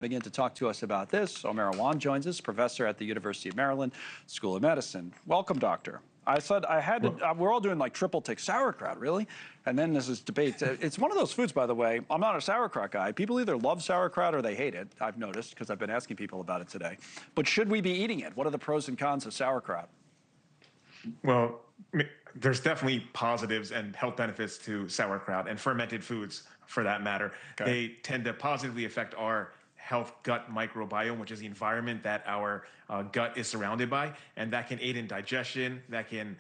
Begin to talk to us about this. Omer Awan joins us, professor at the University of Maryland School of Medicine. Welcome, doctor. I said I had to, we're all doing like triple take sauerkraut, really? And then there's this debate. It's one of those foods, by the way. I'm not a sauerkraut guy. People either love sauerkraut or they hate it, I've noticed, because I've been asking people about it today. But should we be eating it? What are the pros and cons of sauerkraut? Well, there's definitely positives and health benefits to sauerkraut and fermented foods, for that matter. Okay. They tend to positively affect our health gut microbiome, which is the environment that our gut is surrounded by, and that can aid in digestion, that can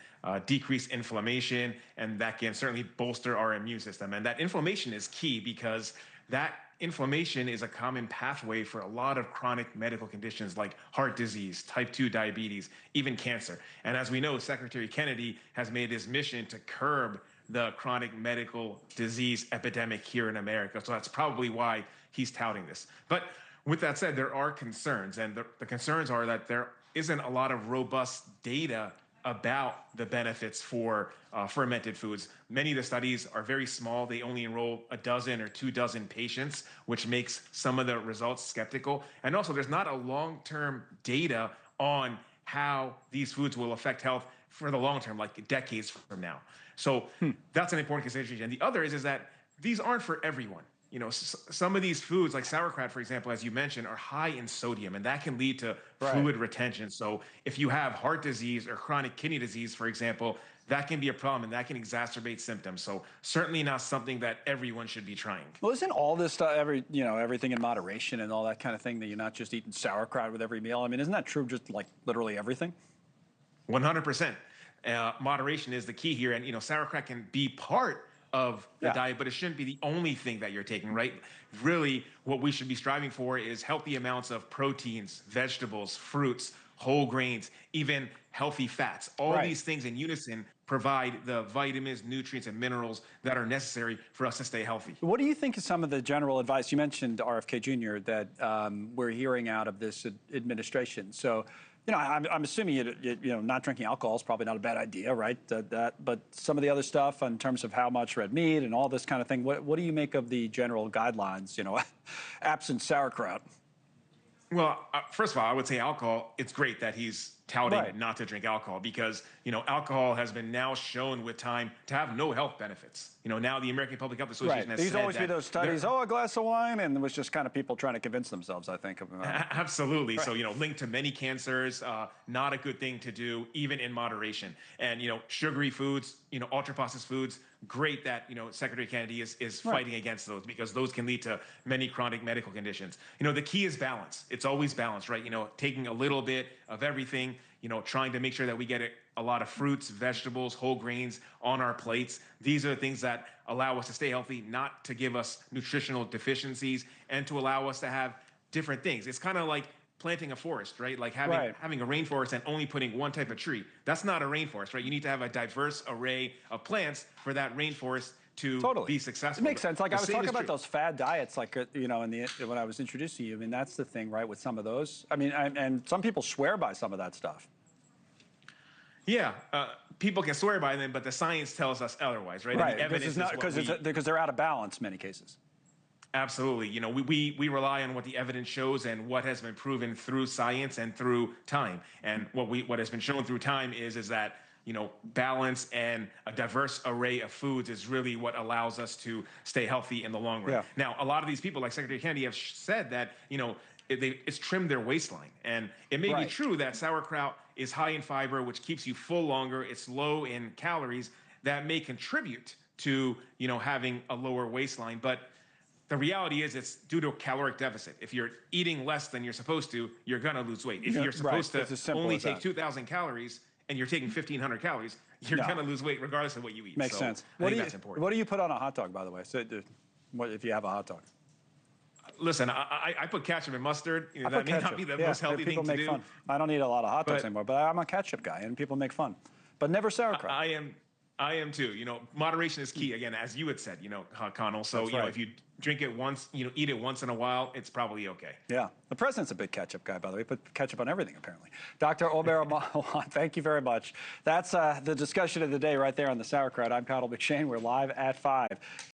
decrease inflammation, and that can certainly bolster our immune system. And that inflammation is key because that inflammation is a common pathway for a lot of chronic medical conditions like heart disease, type 2 diabetes, even cancer. And as we know, Secretary Kennedy has made his mission to curb the chronic medical disease epidemic here in America. So that's probably why he's touting this. But with that said, there are concerns, and the concerns are that there isn't a lot of robust data about the benefits for fermented foods. Many of the studies are very small. They only enroll a dozen or 2 dozen patients, which makes some of the results skeptical. And also, there's not a long-term data on how these foods will affect health for the long term, like decades from now. So that's an important consideration. And the other is that these aren't for everyone. You know, some of these foods, like sauerkraut, for example, as you mentioned, are high in sodium, and that can lead to fluid retention. So if you have heart disease or chronic kidney disease, for example, that can be a problem, and that can exacerbate symptoms. So certainly not something that everyone should be trying. Well, isn't all this stuff, everything in moderation and all that kind of thing, that you're not just eating sauerkraut with every meal? I mean, isn't that true just like literally everything? 100%. Moderation is the key here, and sauerkraut can be part of the diet, but it shouldn't be the only thing that you're taking, right? Really, what we should be striving for is healthy amounts of proteins, vegetables, fruits, whole grains, even healthy fats. All these things in unison provide the vitamins, nutrients, and minerals that are necessary for us to stay healthy. What do you think is some of the general advice? You mentioned RFK Jr. that we're hearing out of this administration. So, I'm assuming not drinking alcohol is probably not a bad idea, right? But some of the other stuff in terms of how much red meat and all this kind of thing, what do you make of the general guidelines, absent sauerkraut? Well, first of all, I would say alcohol, it's great that he's touting not to drink alcohol because, alcohol has been now shown with time to have no health benefits. Now the American Public Health Association has said that. These always be those studies, a glass of wine, and it was just kind of people trying to convince themselves, I think. Absolutely. So, linked to many cancers, not a good thing to do, even in moderation. And, sugary foods, ultra-processed foods, great that, Secretary Kennedy is fighting against those because those can lead to many chronic medical conditions. The key is balance. It's always balance, right? Taking a little bit of everything, trying to make sure that we get a lot of fruits, vegetables, whole grains on our plates. These are the things that allow us to stay healthy, not to give us nutritional deficiencies, and to allow us to have different things. It's kind of like planting a forest, right? Like having a rainforest and only putting one type of tree. That's not a rainforest, right? You need to have a diverse array of plants for that rainforest to be successful. It makes sense. Like I was talking about those fad diets, like, when I was introducing you, I mean, that's the thing, right, with some of those. I mean, and some people swear by some of that stuff. Yeah, people can swear by them, but the science tells us otherwise, right? Right, the evidence because they're out of balance in many cases. Absolutely. We rely on what the evidence shows and what has been proven through science and through time. And what has been shown through time is that balance and a diverse array of foods is really what allows us to stay healthy in the long run. Now, a lot of these people, like Secretary Kennedy, have said that it's trimmed their waistline. And it may be true that sauerkraut is high in fiber, which keeps you full longer. It's low in calories. That may contribute to having a lower waistline. But the reality is it's due to a caloric deficit. If you're eating less than you're supposed to, you're going to lose weight. If you're supposed to only take 2,000 calories and you're taking 1,500 calories, you're going to lose weight regardless of what you eat. Makes sense. I think that's important. What do you put on a hot dog, by the way? So, if you have a hot dog? Listen, I put ketchup and mustard. That may not be the most healthy thing to do. Fun. I don't eat a lot of hot dogs anymore, but I'm a ketchup guy, and people make fun. But never sauerkraut. I am too. Moderation is key, again, as you had said, Connell. So, if you drink it once, eat it once in a while, it's probably okay. Yeah. The president's a big ketchup guy, by the way. Put ketchup on everything, apparently. Dr. Omer Awan, thank you very much. That's the discussion of the day right there on the sauerkraut. I'm Connell McShane. We're live at 5.